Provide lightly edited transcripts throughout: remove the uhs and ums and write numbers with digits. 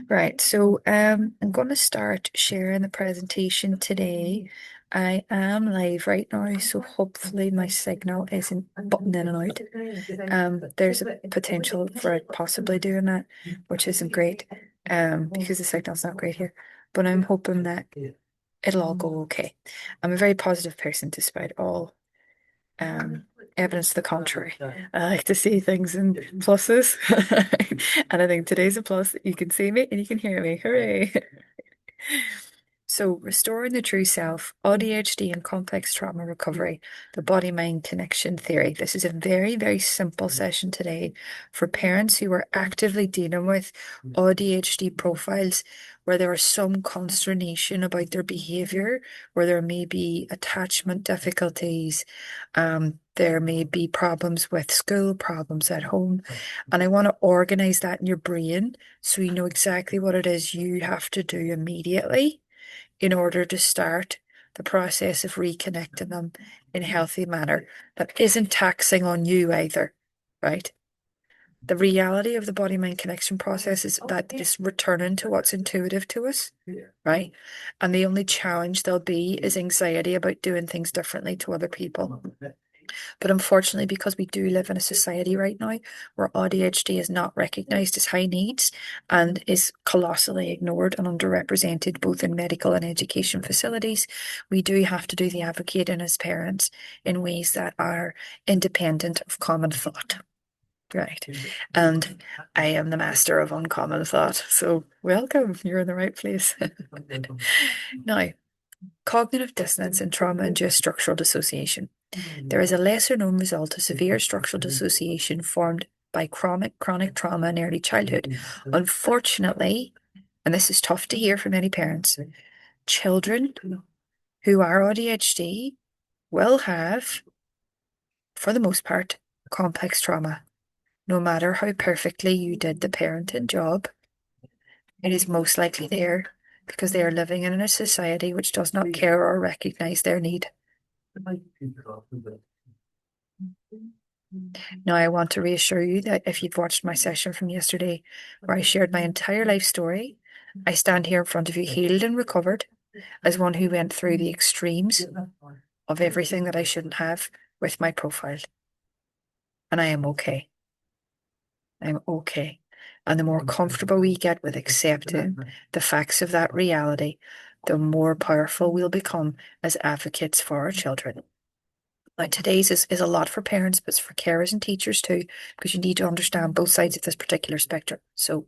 Right, so I'm going to start sharing the presentation today. I am live right now, so hopefully my signal isn't butting in and out. There's a potential for it possibly doing that, which isn't great, because the signal's not great here. But I'm hoping that it'll all go okay. I'm a very positive person despite all evidence to the contrary. I like to see things in pluses. And I think today's a plus that you can see me and you can hear me. Hooray! So, restoring the true self, ADHD and complex trauma recovery, the body mind connection theory. This is a very, very simple session today for parents who are actively dealing with ADHD profiles where there is some consternation about their behaviour, where there may be attachment difficulties, there may be problems with school, problems at home. And I want to organise that in your brain so you know exactly what it is you have to do immediately in order to start the process of reconnecting them in a healthy manner that isn't taxing on you either, right? The reality of the body mind connection process is that it's returning to what's intuitive to us, right? And the only challenge there'll be is anxiety about doing things differently to other people. But unfortunately, because we do live in a society right now where ADHD is not recognised as high needs and is colossally ignored and underrepresented both in medical and education facilities, we do have to do the advocating as parents in ways that are independent of common thought. Right. And I am the master of uncommon thought. So welcome, you're in the right place. Now, cognitive dissonance in trauma-induced structural dissociation. There is a lesser known result of severe structural dissociation formed by chronic trauma in early childhood. Unfortunately, and this is tough to hear from many parents, children who are ADHD will have, for the most part, complex trauma. No matter how perfectly you did the parenting job, it is most likely there because they are living in a society which does not care or recognize their need. Now, I want to reassure you that if you've watched my session from yesterday, where I shared my entire life story, I stand here in front of you healed and recovered as one who went through the extremes of everything that I shouldn't have with my profile. And I am okay. I'm okay. And the more comfortable we get with accepting the facts of that reality, the more powerful we'll become as advocates for our children. Now, today's is a lot for parents, but it's for carers and teachers too, because you need to understand both sides of this particular spectrum. So,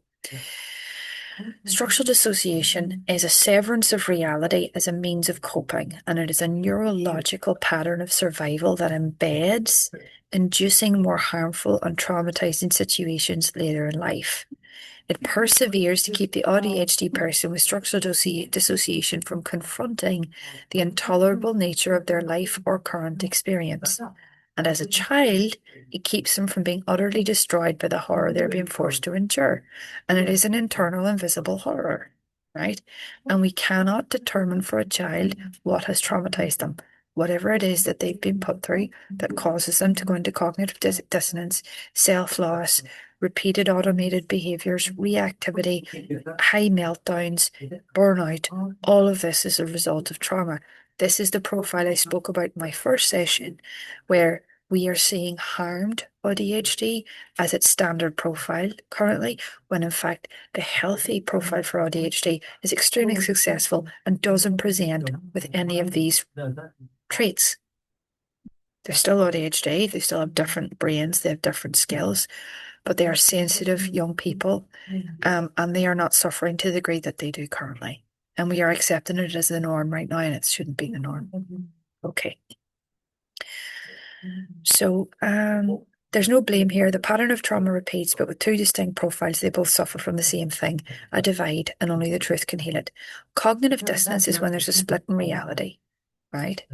structural dissociation is a severance of reality as a means of coping, and it is a neurological pattern of survival that embeds, inducing more harmful and traumatizing situations later in life. It perseveres to keep the ADHD person with structural dissociation from confronting the intolerable nature of their life or current experience. And as a child, it keeps them from being utterly destroyed by the horror they're being forced to endure. And it is an internal invisible horror, right? And we cannot determine for a child what has traumatized them. Whatever it is that they've been put through that causes them to go into cognitive dissonance, self-loss, repeated automated behaviours, reactivity, high meltdowns, burnout, all of this is a result of trauma. This is the profile I spoke about in my first session, where we are seeing harmed ADHD as its standard profile currently, when in fact the healthy profile for ADHD is extremely successful and doesn't present with any of these traits. They're still ADHD, they still have different brains, they have different skills, but they are sensitive young people, and they are not suffering to the degree that they do currently. And we are accepting it as the norm right now, and it shouldn't be the norm. Okay. So, there's no blame here. The pattern of trauma repeats, but with two distinct profiles, they both suffer from the same thing, a divide, and only the truth can heal it. Cognitive dissonance is when there's a split in reality, right?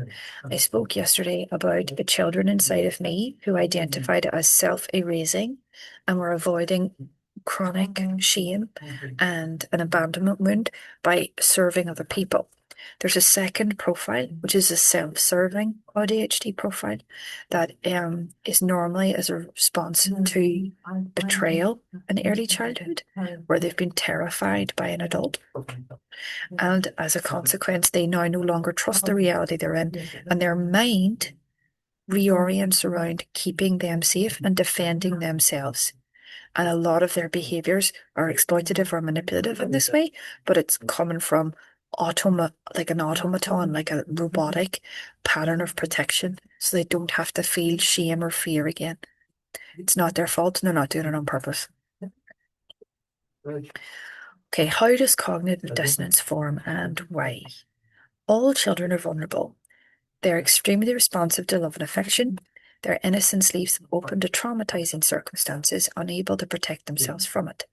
I spoke yesterday about the children inside of me who identified as self-erasing and were avoiding chronic shame and an abandonment wound by serving other people. There's a second profile, which is a self-serving ADHD profile that is normally as a response to betrayal in early childhood, where they've been terrified by an adult. And as a consequence, they now no longer trust the reality they're in, and their mind reorients around keeping them safe and defending themselves. And a lot of their behaviours are exploitative or manipulative in this way, but it's coming from like an automaton, like a robotic pattern of protection, so they don't have to feel shame or fear again. It's not their fault, and they're not doing it on purpose. Okay, how does cognitive dissonance form and why? All children are vulnerable. They're extremely responsive to love and affection. Their innocence leaves them open to traumatizing circumstances, unable to protect themselves from it.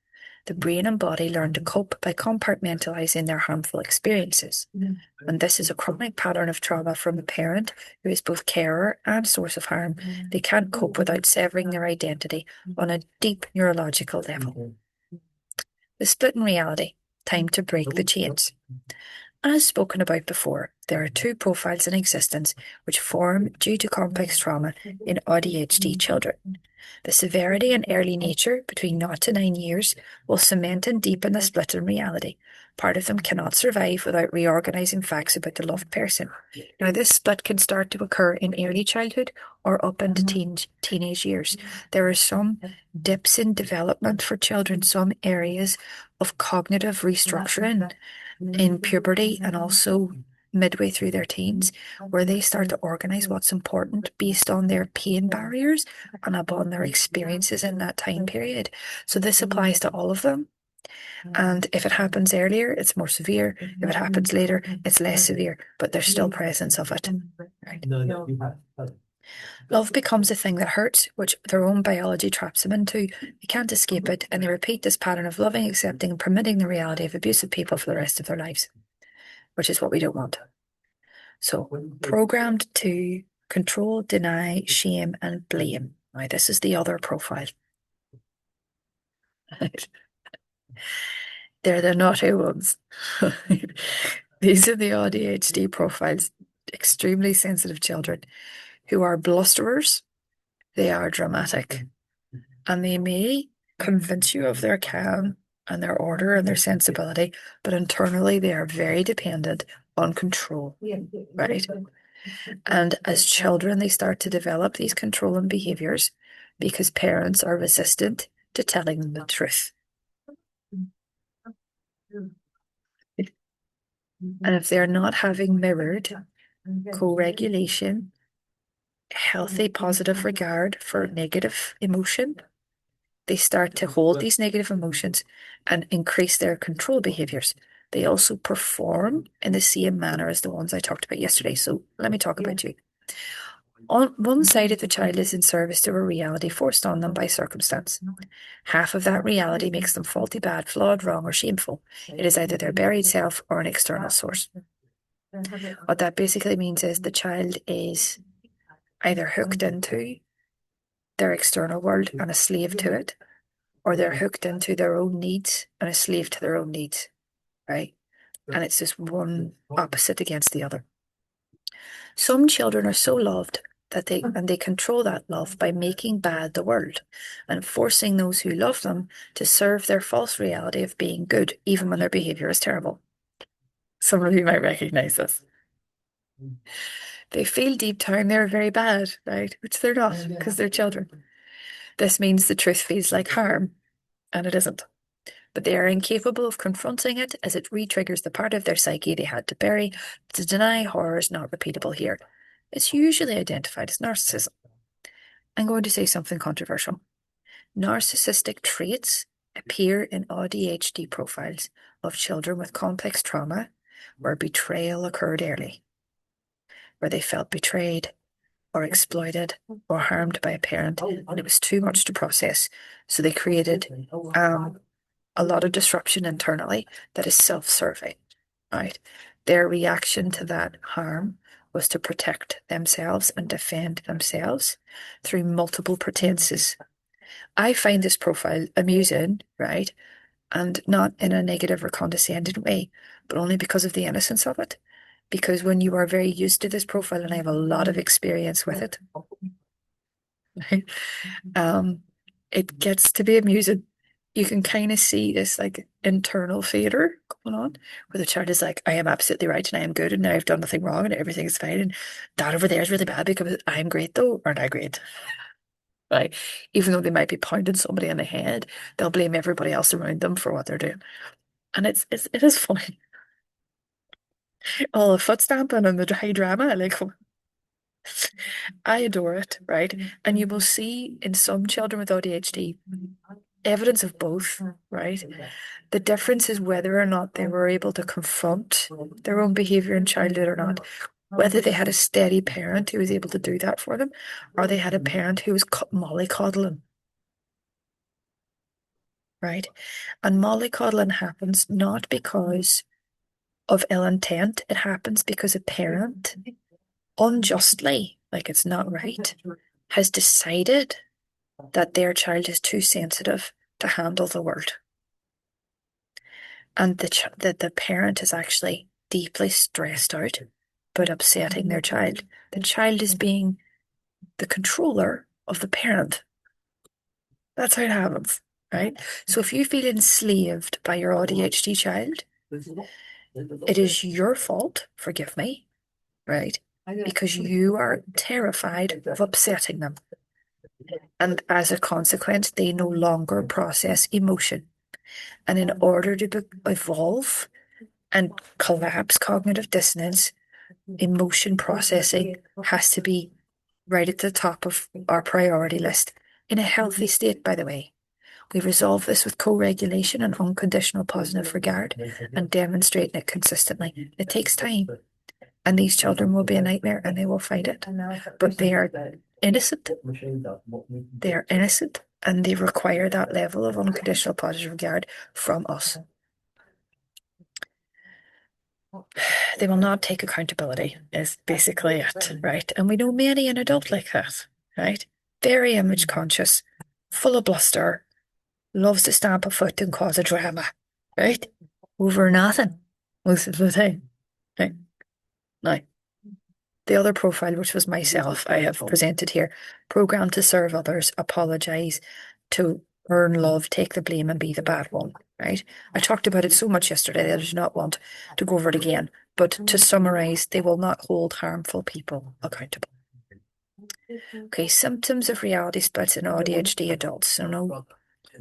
The brain and body learn to cope by compartmentalizing their harmful experiences. And this is a chronic pattern of trauma from a parent who is both carer and source of harm. They can't cope without severing their identity on a deep neurological level. The split in reality. Time to break the chains. As spoken about before, there are two profiles in existence which form due to complex trauma in ADHD children. The severity and early nature between 0 to 9 years will cement and deepen the split in reality. Part of them cannot survive without reorganizing facts about the loved person. Now, this split can start to occur in early childhood or up into teenage years. There are some dips in development for children, some areas of cognitive restructuring in puberty and also midway through their teens, where they start to organize what's important based on their pain barriers and upon their experiences in that time period. So this applies to all of them. And if it happens earlier, it's more severe. If it happens later, it's less severe, but there's still presence of it. Right? Love becomes a thing that hurts, which their own biology traps them into. They can't escape it, and they repeat this pattern of loving, accepting, and permitting the reality of abusive people for the rest of their lives, which is what we don't want. So, programmed to control, deny, shame, and blame. Now, this is the other profile. They're the naughty ones. These are the ADHD profiles, extremely sensitive children who are blusterers. They are dramatic, and they may convince you of their calm and their order and their sensibility, but internally they are very dependent on control, right? And as children, they start to develop these controlling behaviours because parents are resistant to telling them the truth. And if they're not having mirrored co-regulation, healthy, positive regard for negative emotion, they start to hold these negative emotions and increase their control behaviours. They also perform in the same manner as the ones I talked about yesterday. So let me talk about you. On one side of the child is in service to a reality forced on them by circumstance. Half of that reality makes them faulty, bad, flawed, wrong, or shameful. It is either their buried self or an external source. What that basically means is the child is either hooked into their external world and a slave to it, or they're hooked into their own needs and a slave to their own needs, right? And it's just one opposite against the other. Some children are so loved that they control that love by making bad the world and forcing those who love them to serve their false reality of being good, even when their behavior is terrible. Some of you might recognize this. They feel deep down they're very bad, right? Which they're not, because they're children. This means the truth feels like harm, and it isn't. But they are incapable of confronting it as it re-triggers the part of their psyche they had to bury. To deny horror is not repeatable here. It's usually identified as narcissism. I'm going to say something controversial. Narcissistic traits appear in ADHD profiles of children with complex trauma where betrayal occurred early, where they felt betrayed or exploited or harmed by a parent, and it was too much to process. So they created a lot of disruption internally that is self-serving, right? Their reaction to that harm was to protect themselves and defend themselves through multiple pretenses. I find this profile amusing, right? And not in a negative or condescending way, but only because of the innocence of it. because when you are very used to this profile, and I have a lot of experience with it, right? It gets to be amusing. You can kind of see this like internal theater going on where the child is like, I am absolutely right and I am good and I've done nothing wrong and everything is fine. And that over there is really bad because I'm great though, aren't I great? Right? Even though they might be pounding somebody in the head, they'll blame everybody else around them for what they're doing. And it is funny. All the foot stamping and the high drama, like I adore it, right? And you will see in some children with ADHD evidence of both, right? The difference is whether or not they were able to confront their own behavior in childhood or not, whether they had a steady parent who was able to do that for them, or they had a parent who was mollycoddling, right? And mollycoddling happens not because of ill intent, it happens because a parent unjustly, like it's not right, has decided that their child is too sensitive to handle the world. And the parent is actually deeply stressed out about upsetting their child. The child is being the controller of the parent. That's how it happens, right? So if you feel enslaved by your ADHD child, it is your fault, forgive me, right? Because you are terrified of upsetting them. And as a consequence, they no longer process emotion. And in order to evolve and collapse cognitive dissonance, emotion processing has to be right at the top of our priority list in a healthy state, by the way. We resolve this with co-regulation and unconditional positive regard and demonstrating it consistently. It takes time. And these children will be a nightmare and they will fight it. But they are innocent. They are innocent and they require that level of unconditional positive regard from us. They will not take accountability, is basically it, right? And we know many an adult like that, right? Very image conscious, full of bluster, loves to stamp a foot and cause a drama, right? Over nothing most of the time. Right? Now, the other profile, which was myself, I have presented here, programmed to serve others, apologise, to earn love, take the blame, and be the bad one, right? I talked about it so much yesterday that I do not want to go over it again. But to summarise, they will not hold harmful people accountable. Okay, symptoms of reality splits in ADHD adults. So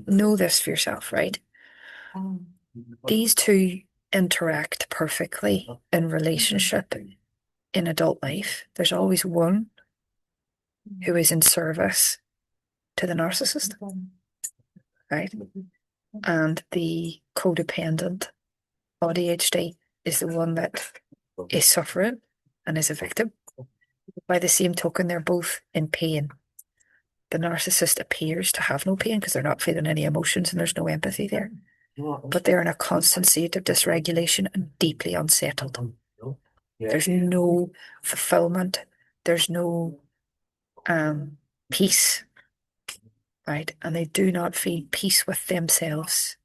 know this for yourself, right? These two interact perfectly in relationship in adult life. There's always one who is in service to the narcissist, right? And the codependent ADHD is the one that is suffering and is a victim. By the same token, they're both in pain. The narcissist appears to have no pain because they're not feeling any emotions and there's no empathy there. But they're in a constant state of dysregulation and deeply unsettled. There's no fulfillment. There's no peace, right? And they do not feel peace with themselves.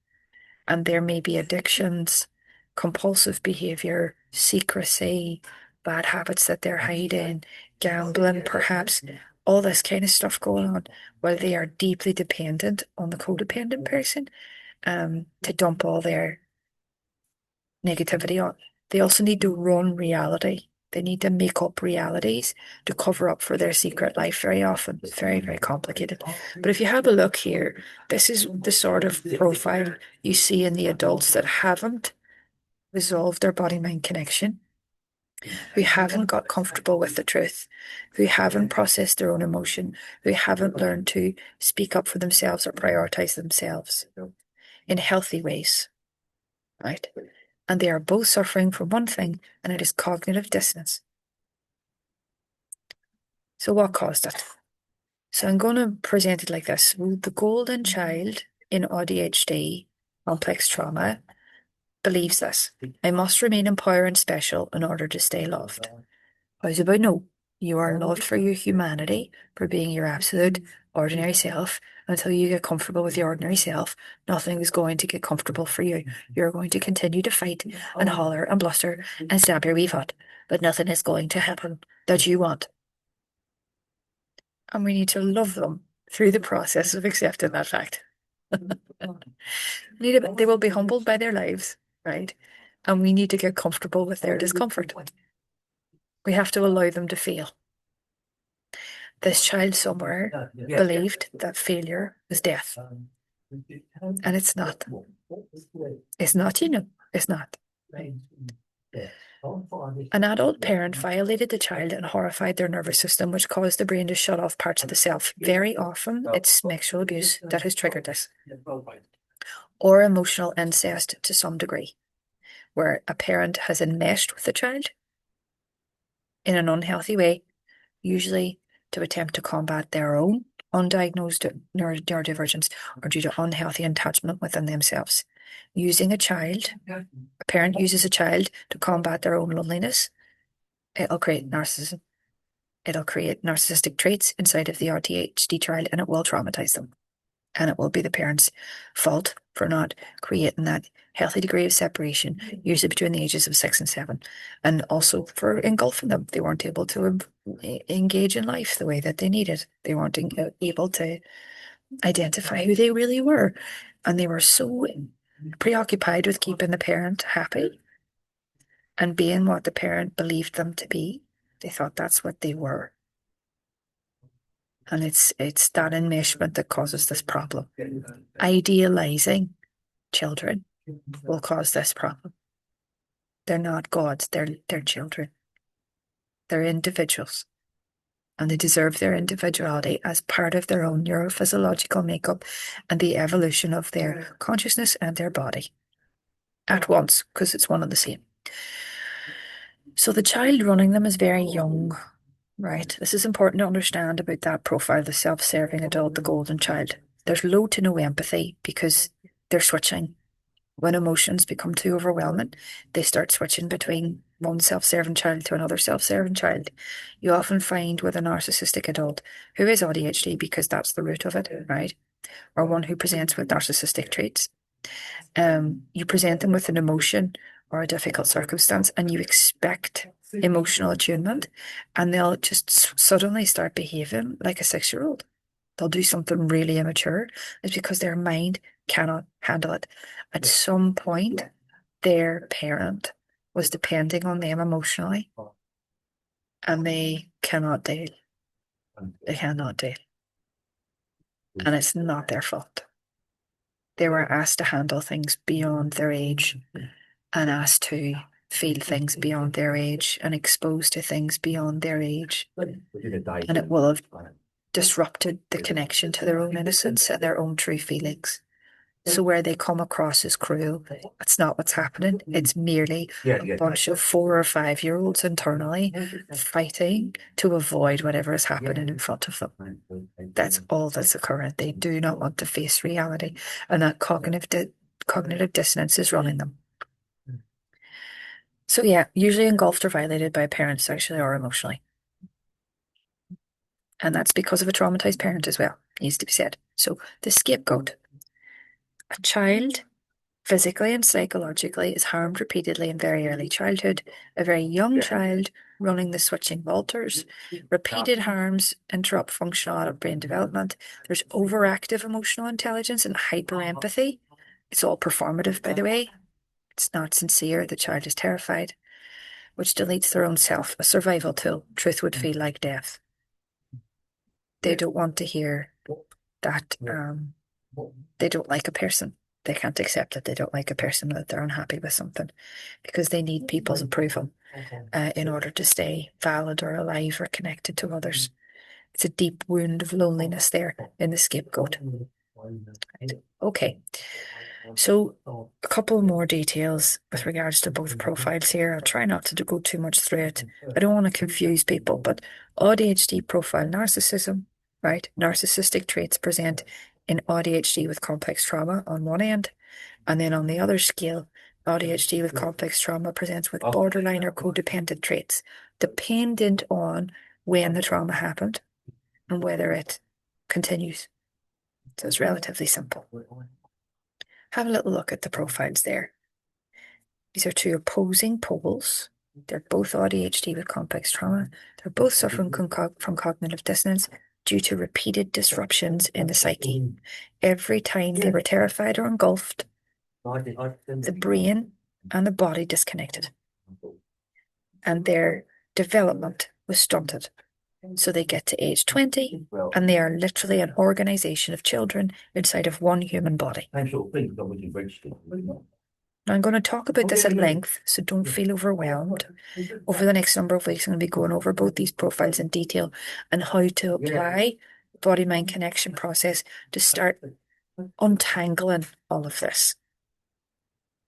And there may be addictions, compulsive behavior, secrecy, bad habits that they're hiding, gambling, perhaps, all this kind of stuff going on while they are deeply dependent on the codependent person to dump all their negativity on. They also need to run reality. They need to make up realities to cover up for their secret life very often. It's very, very complicated. But if you have a look here, this is the sort of profile you see in the adults that haven't resolved their body-mind connection, who haven't got comfortable with the truth, who haven't processed their own emotion, who haven't learned to speak up for themselves or prioritize themselves in healthy ways, right? And they are both suffering from one thing, and it is cognitive dissonance. So what caused it? So I'm going to present it like this. The golden child in ADHD, complex trauma, believes this. I must remain empowered and special in order to stay loved. How's about no? You are loved for your humanity, for being your absolute ordinary self. Until you get comfortable with your ordinary self, nothing is going to get comfortable for you. You're going to continue to fight and holler and bluster and stamp your wee foot, but nothing is going to happen that you want. And we need to love them through the process of accepting that fact. They will be humbled by their lives, right? And we need to get comfortable with their discomfort. We have to allow them to feel. This child somewhere believed that failure was death. And it's not. It's not, it's not. An adult parent violated the child and horrified their nervous system, which caused the brain to shut off parts of the self. Very often, it's sexual abuse that has triggered this, or emotional incest to some degree, where a parent has enmeshed with the child in an unhealthy way, usually to attempt to combat their own undiagnosed neurodivergence or due to unhealthy attachment within themselves. A parent uses a child to combat their own loneliness. It'll create narcissism. It'll create narcissistic traits inside of the ADHD child, and it will traumatize them. And it will be the parent's fault for not creating that healthy degree of separation, usually between the ages of 6 and 7. And also for engulfing them. They weren't able to engage in life the way that they needed. They weren't able to identify who they really were. And they were so preoccupied with keeping the parent happy and being what the parent believed them to be. They thought that's what they were. And it's that enmeshment that causes this problem. Idealizing children will cause this problem. They're not gods, they're children. They're individuals. And they deserve their individuality as part of their own neurophysiological makeup and the evolution of their consciousness and their body at once, because it's one and the same. So the child running them is very young, right? This is important to understand about that profile, the self-serving adult, the golden child. There's low to no empathy because they're switching. When emotions become too overwhelming, they start switching between one self-serving child to another self-serving child. You often find with a narcissistic adult who is ADHD, because that's the root of it, right? Or one who presents with narcissistic traits. You present them with an emotion or a difficult circumstance and you expect emotional attunement, and they'll just suddenly start behaving like a 6-year-old. They'll do something really immature. It's because their mind cannot handle it. At some point, their parent was depending on them emotionally, and they cannot deal. They cannot deal. And it's not their fault. They were asked to handle things beyond their age and asked to feel things beyond their age and exposed to things beyond their age. And it will have disrupted the connection to their own innocence and their own true feelings. So where they come across as cruel, that's not what's happening. It's merely a bunch of 4 or 5-year-olds internally fighting to avoid whatever is happening in front of them. That's all that's occurring. They do not want to face reality, and that cognitive dissonance is running them. So yeah, usually engulfed or violated by a parent sexually or emotionally. And that's because of a traumatized parent as well, needs to be said. So the scapegoat. A child, physically and psychologically, is harmed repeatedly in very early childhood. A very young child running the switching alters. Repeated harms interrupt functional adult brain development. There's overactive emotional intelligence and hyperempathy. It's all performative, by the way. It's not sincere. The child is terrified, which deletes their own self, a survival tool. Truth would feel like death. They don't want to hear that they don't like a person. They can't accept that they don't like a person, that they're unhappy with something, because they need people's approval in order to stay valid or alive or connected to others. It's a deep wound of loneliness there in the scapegoat. Right. Okay. So a couple more details with regards to both profiles here. I'll try not to go too much through it. I don't want to confuse people, but ADHD profile narcissism, right? Narcissistic traits present in ADHD with complex trauma on one end, and then on the other scale, ADHD with complex trauma presents with borderline or codependent traits, dependent on when the trauma happened, and whether it continues. So it's relatively simple. Have a little look at the profiles there. These are two opposing poles. They're both ADHD with complex trauma. They're both suffering from cognitive dissonance due to repeated disruptions in the psyche. Every time they were terrified or engulfed, the brain and the body disconnected, and their development was stunted. So they get to age 20, and they are literally an organization of children inside of one human body. Now, I'm going to talk about this at length, so don't feel overwhelmed. Over the next number of weeks, I'm going to be going over both these profiles in detail and how to apply the body-mind connection process to start untangling all of this.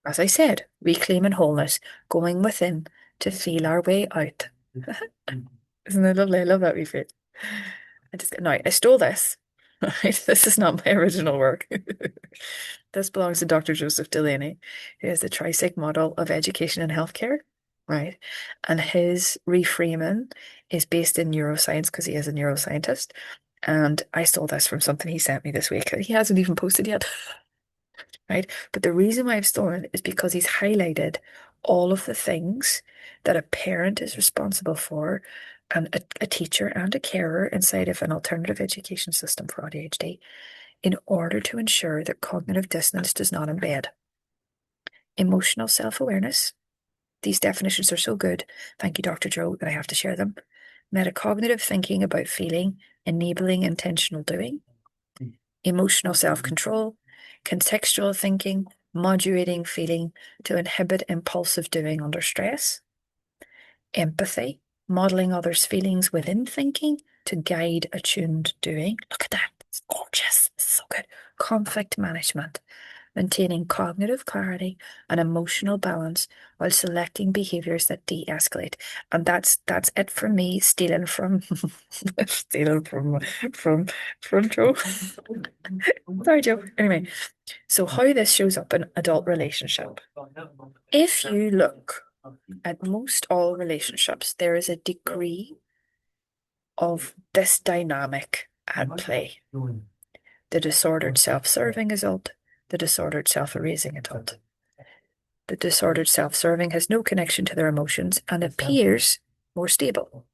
As I said, reclaiming wholeness, going within to feel our way out. Isn't it lovely? I love that refit. I stole this. Right? This is not my original work. This belongs to Dr. Joseph Delaney, who has the Trisec model of education and healthcare, right? And his reframing is based in neuroscience because he is a neuroscientist. And I stole this from something he sent me this week that he hasn't even posted yet. Right? But the reason why I've stolen it is because he's highlighted all of the things that a parent is responsible for, and a teacher and a carer inside of an alternative education system for ADHD, in order to ensure that cognitive dissonance does not embed. Emotional self-awareness. These definitions are so good, thank you, Dr. Joe, that I have to share them. Metacognitive thinking about feeling, enabling intentional doing. Emotional self-control. Contextual thinking, modulating feeling to inhibit impulsive doing under stress. Empathy, modeling others' feelings within thinking to guide attuned doing. Look at that. It's gorgeous. It's so good. Conflict management, maintaining cognitive clarity and emotional balance while selecting behaviours that de-escalate. And that's it for me, stealing from from Joe. Sorry, Joe. Anyway, so how this shows up in adult relationship. If you look at most all relationships, there is a degree of this dynamic at play. The disordered self-serving adult, the disordered self-erasing adult. The disordered self-serving has no connection to their emotions and appears more stable.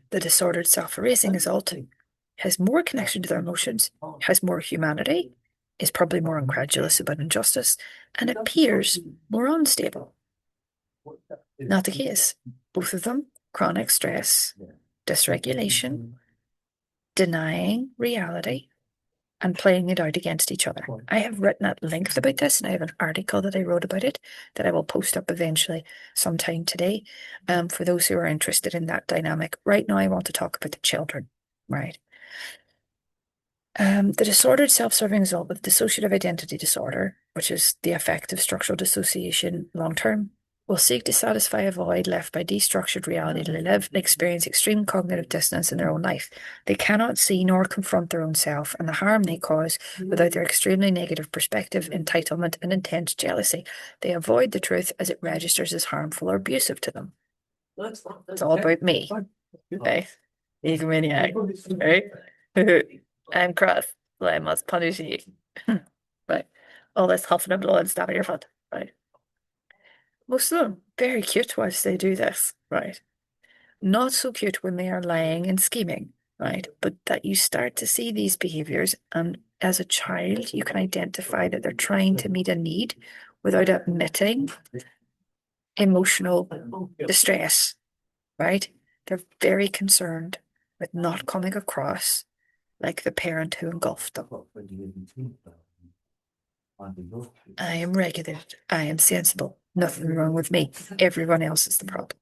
The disordered self-erasing adult has more connection to their emotions, has more humanity, is probably more incredulous about injustice, and appears more unstable. Not the case. Both of them, chronic stress, dysregulation, denying reality, and playing it out against each other. I have written at length about this, and I have an article that I wrote about it that I will post up eventually sometime today, for those who are interested in that dynamic. Right now, I want to talk about the children, right? The disordered self-serving result with dissociative identity disorder, which is the effect of structural dissociation long-term, will seek to satisfy a void left by destructured reality to live and experience extreme cognitive dissonance in their own life. They cannot see nor confront their own self and the harm they cause without their extremely negative perspective, entitlement, and intense jealousy. They avoid the truth as it registers as harmful or abusive to them. It's all about me, right? Egomaniac, right? I'm cross, so I must punish you. Right. All this huffing and blowing, stabbing your foot, right? Most of them, very cute whilst they do this, right? Not so cute when they are lying and scheming, right? But that you start to see these behaviours, and as a child, you can identify that they're trying to meet a need without admitting emotional distress, right? They're very concerned with not coming across like the parent who engulfed them. I am regulated. I am sensible. Nothing wrong with me. Everyone else is the problem.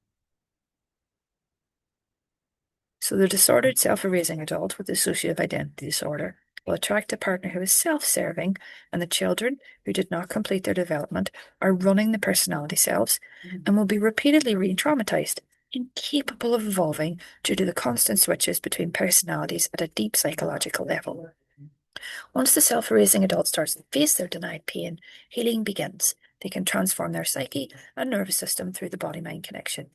So the disordered self-erasing adult with dissociative identity disorder will attract a partner who is self-serving, and the children who did not complete their development are running the personality selves and will be repeatedly re-traumatized, incapable of evolving due to the constant switches between personalities at a deep psychological level. Once the self-erasing adult starts to face their denied pain, healing begins. They can transform their psyche and nervous system through the body-mind connection.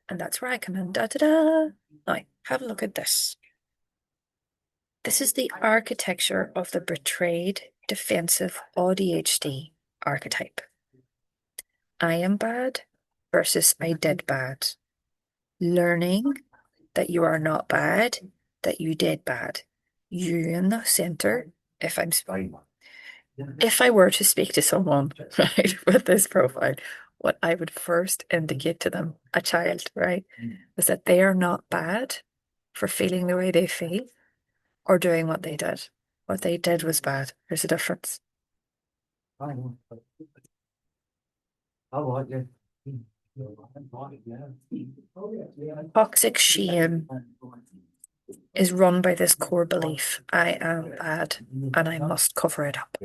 And that's where I come in. Da da da. Now, have a look at this. This is the architecture of the betrayed, defensive ADHD archetype. I am bad versus I did bad. Learning that you are not bad, that you did bad. You in the center. If I were to speak to someone, right, with this profile, what I would first indicate to them, a child, right, is that they are not bad for feeling the way they feel or doing what they did. What they did was bad. There's a difference. Toxic shame is run by this core belief: I am bad and I must cover it up.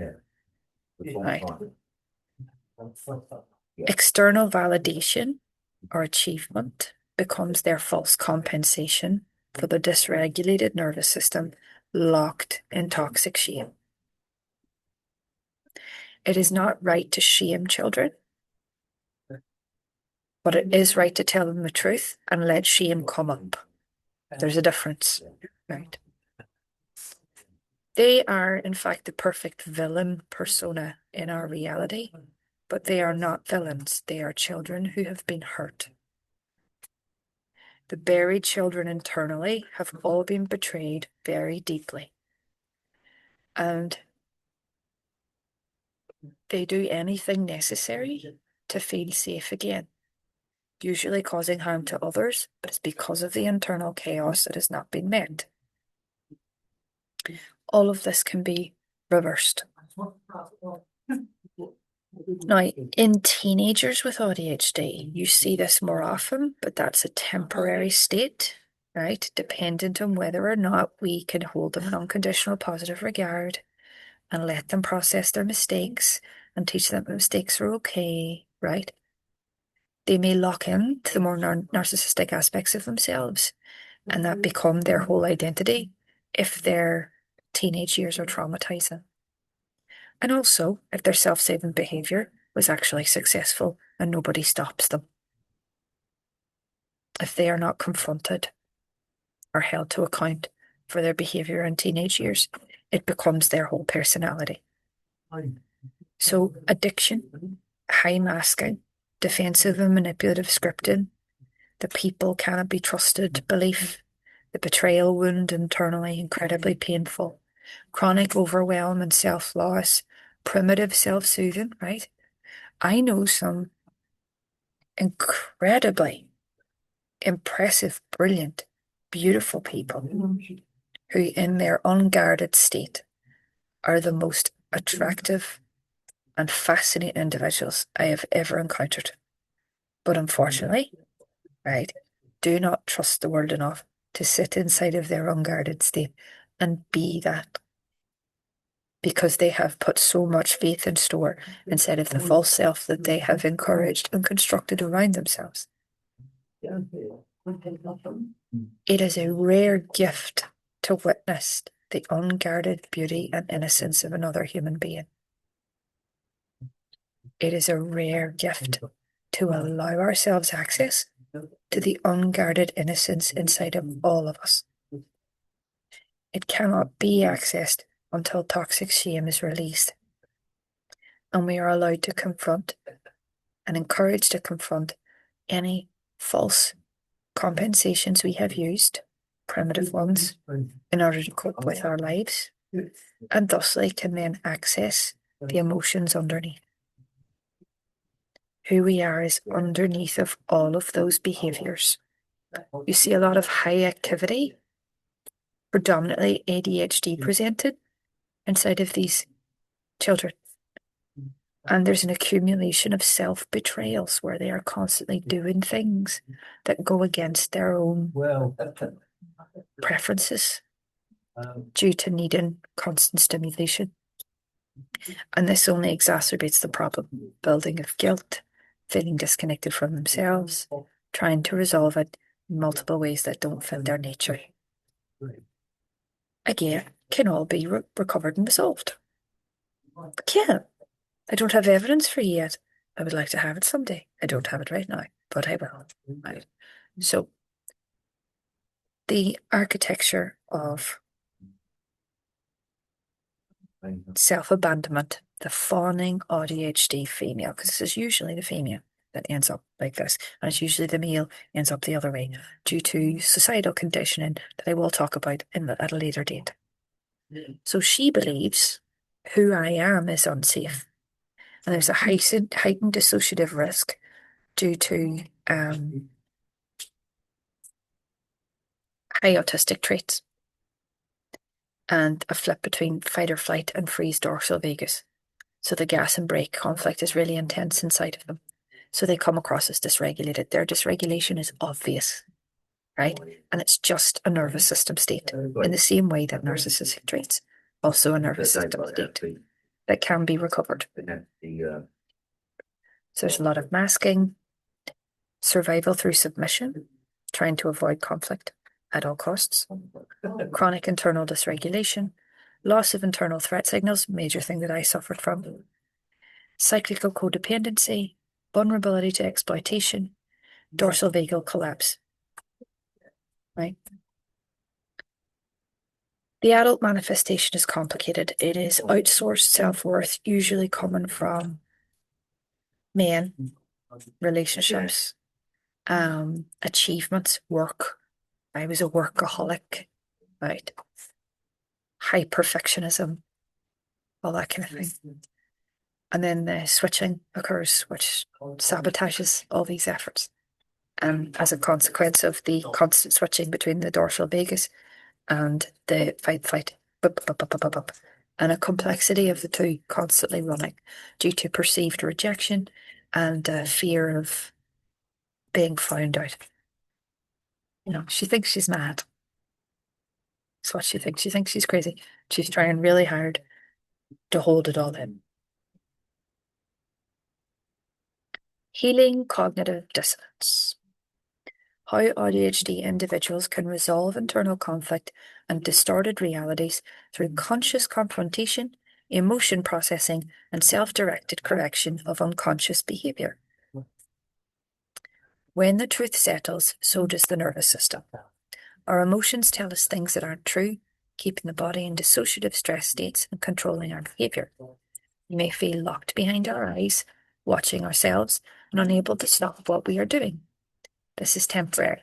Right. External validation or achievement becomes their false compensation for the dysregulated nervous system locked in toxic shame. It is not right to shame children, but it is right to tell them the truth and let shame come up. There's a difference, right? They are, in fact, the perfect villain persona in our reality, but they are not villains. They are children who have been hurt. The buried children internally have all been betrayed very deeply. And they do anything necessary to feel safe again, usually causing harm to others, but it's because of the internal chaos that has not been met. All of this can be reversed. Now, in teenagers with ADHD, you see this more often, but that's a temporary state, right? Dependent on whether or not we can hold them in unconditional positive regard and let them process their mistakes and teach them that mistakes are okay, right? They may lock in to the more narcissistic aspects of themselves, and that become their whole identity if their teenage years are traumatizing. And also, if their self-saving behaviour was actually successful and nobody stops them. If they are not confronted or held to account for their behaviour in teenage years, it becomes their whole personality. So addiction, high masking, defensive and manipulative scripting, the people cannot be trusted belief, the betrayal wound internally incredibly painful, chronic overwhelm and self-loss, primitive self-soothing, right? I know some incredibly impressive, brilliant, beautiful people who in their unguarded state are the most attractive and fascinating individuals I have ever encountered. But unfortunately, right, do not trust the world enough to sit inside of their unguarded state and be that, because they have put so much faith in store inside of the false self that they have encouraged and constructed around themselves. It is a rare gift to witness the unguarded beauty and innocence of another human being. It is a rare gift to allow ourselves access to the unguarded innocence inside of all of us. It cannot be accessed until toxic shame is released, and we are allowed to confront and encouraged to confront any false compensations we have used, primitive ones, in order to cope with our lives, and thusly can then access the emotions underneath. Who we are is underneath of all of those behaviours. You see a lot of high activity, predominantly ADHD presented, inside of these children. And there's an accumulation of self-betrayals where they are constantly doing things that go against their own preferences due to needing constant stimulation. And this only exacerbates the problem, building of guilt, feeling disconnected from themselves, trying to resolve it in multiple ways that don't fit their nature. Again, can all be recovered and resolved. Can. I don't have evidence for you yet. I would like to have it someday. I don't have it right now, but I will. Right. So the architecture of self-abandonment, the fawning ADHD female, because this is usually the female that ends up like this, and it's usually the male ends up the other way due to societal conditioning that I will talk about at a later date. So she believes who I am is unsafe, and there's a heightened dissociative risk due to high autistic traits and a flip between fight or flight and freeze dorsal vagus. So the gas and brake conflict is really intense inside of them. So they come across as dysregulated. Their dysregulation is obvious, right? And it's just a nervous system state in the same way that narcissistic traits, also a nervous system state that can be recovered. So there's a lot of masking, survival through submission, trying to avoid conflict at all costs, chronic internal dysregulation, loss of internal threat signals, major thing that I suffered from, cyclical codependency, vulnerability to exploitation, dorsal vagal collapse, right? The adult manifestation is complicated. It is outsourced self-worth, usually coming from men, relationships, achievements, work. I was a workaholic, right? High perfectionism, all that kind of thing. And then the switching occurs, which sabotages all these efforts. And as a consequence of the constant switching between the dorsal vagus and the fight, and a complexity of the two constantly running due to perceived rejection and fear of being found out. You know, she thinks she's mad. That's what she thinks. She thinks she's crazy. She's trying really hard to hold it all in. Healing cognitive dissonance. How ADHD individuals can resolve internal conflict and distorted realities through conscious confrontation, emotion processing, and self-directed correction of unconscious behaviour. When the truth settles, so does the nervous system. Our emotions tell us things that aren't true, keeping the body in dissociative stress states and controlling our behaviour. We may feel locked behind our eyes, watching ourselves, and unable to stop what we are doing. This is temporary.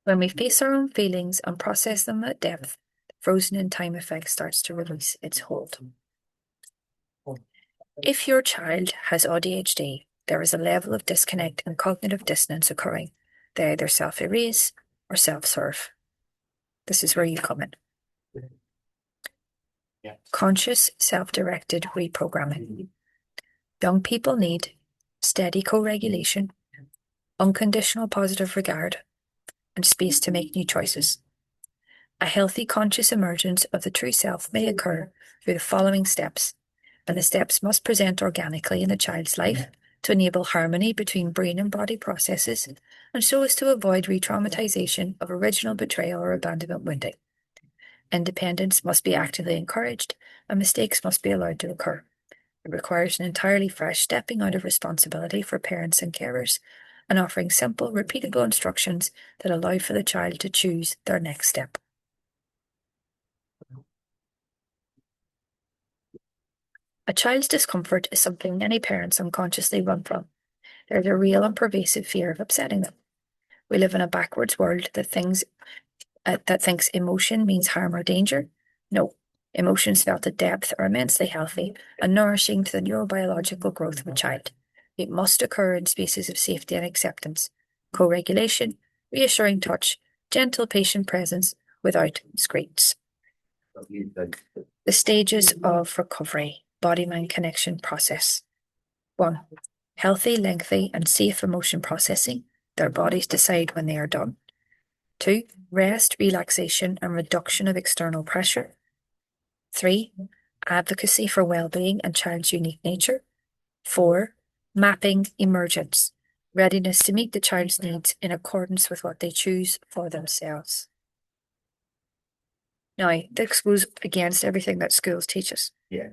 When we face our own feelings and process them at depth, the frozen in time effect starts to release its hold. If your child has ADHD, there is a level of disconnect and cognitive dissonance occurring. They either self-erase or self-serve. This is where you come in. Conscious, self-directed reprogramming. Young people need steady co-regulation, unconditional positive regard, and space to make new choices. A healthy conscious emergence of the true self may occur through the following steps, and the steps must present organically in the child's life to enable harmony between brain and body processes, and so as to avoid re-traumatization of original betrayal or abandonment wounding. Independence must be actively encouraged, and mistakes must be allowed to occur. It requires an entirely fresh stepping out of responsibility for parents and carers, and offering simple, repeatable instructions that allow for the child to choose their next step. A child's discomfort is something many parents unconsciously run from. There's a real and pervasive fear of upsetting them. We live in a backwards world that thinks emotion means harm or danger. No, emotions felt at depth are immensely healthy and nourishing to the neurobiological growth of a child. It must occur in spaces of safety and acceptance, co-regulation, reassuring touch, gentle patient presence without screams. The stages of recovery, body-mind connection process. 1. Healthy, lengthy, and safe emotion processing. Their bodies decide when they are done. 2. Rest, relaxation, and reduction of external pressure. 3. Advocacy for well-being and child's unique nature. 4. Mapping emergence. Readiness to meet the child's needs in accordance with what they choose for themselves. Now, this goes against everything that schools teach us. Yeah.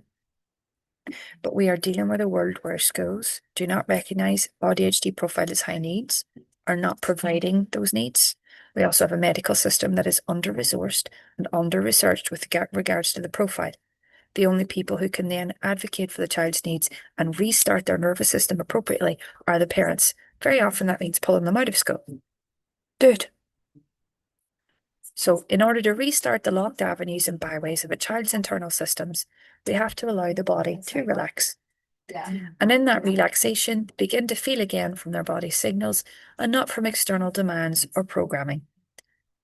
But we are dealing with a world where schools do not recognise ADHD profile as high needs, are not providing those needs. We also have a medical system that is under-resourced and under-researched with regards to the profile. The only people who can then advocate for the child's needs and restart their nervous system appropriately are the parents. Very often that means pulling them out of school. Do it. So in order to restart the locked avenues and byways of a child's internal systems, we have to allow the body to relax. And in that relaxation, begin to feel again from their body signals and not from external demands or programming.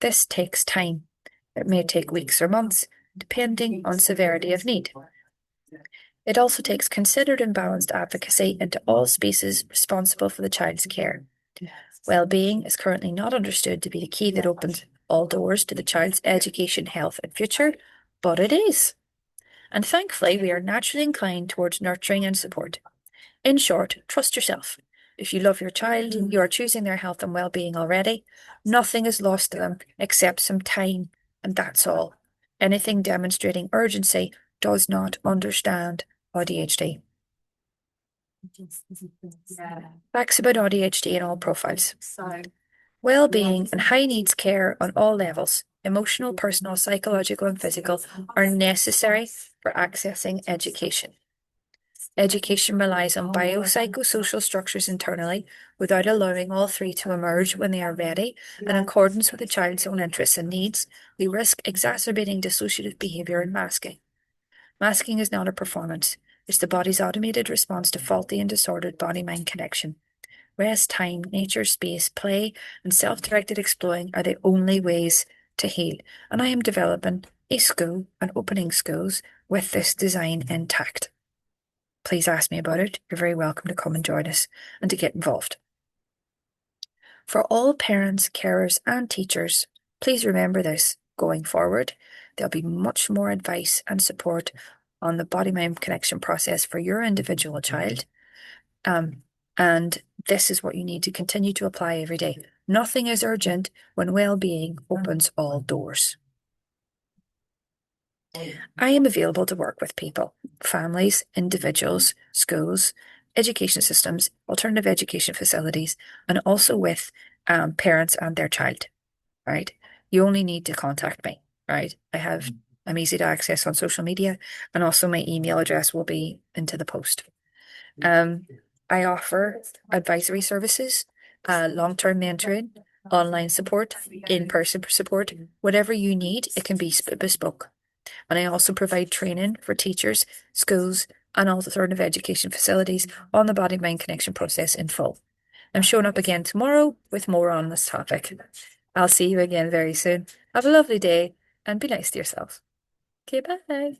This takes time. It may take weeks or months, depending on severity of need. It also takes considered and balanced advocacy into all spaces responsible for the child's care. Well-being is currently not understood to be the key that opens all doors to the child's education, health, and future, but it is. And thankfully, we are naturally inclined towards nurturing and support. In short, trust yourself. If you love your child, you are choosing their health and well-being already. Nothing is lost to them except some time, and that's all. Anything demonstrating urgency does not understand ADHD. Facts about ADHD in all profiles. Well-being and high needs care on all levels, emotional, personal, psychological, and physical, are necessary for accessing education. Education relies on biopsychosocial structures internally without allowing all three to emerge when they are ready and in accordance with the child's own interests and needs. We risk exacerbating dissociative behaviour and masking. Masking is not a performance. It's the body's automated response to faulty and disordered body-mind connection. Rest, time, nature, space, play, and self-directed exploring are the only ways to heal. And I am developing a school and opening schools with this design intact. Please ask me about it. You're very welcome to come and join us and to get involved. For all parents, carers, and teachers, please remember this going forward. There'll be much more advice and support on the body-mind connection process for your individual child. And this is what you need to continue to apply every day. Nothing is urgent when well-being opens all doors. I am available to work with people, families, individuals, schools, education systems, alternative education facilities, and also with parents and their child, right? You only need to contact me, right? I'm easy to access on social media, and also my email address will be into the post. I offer advisory services, long-term mentoring, online support, in-person support, whatever you need, it can be bespoke. And I also provide training for teachers, schools, and alternative education facilities on the body-mind connection process in full. I'm showing up again tomorrow with more on this topic. I'll see you again very soon. Have a lovely day and be nice to yourself. Okay, bye.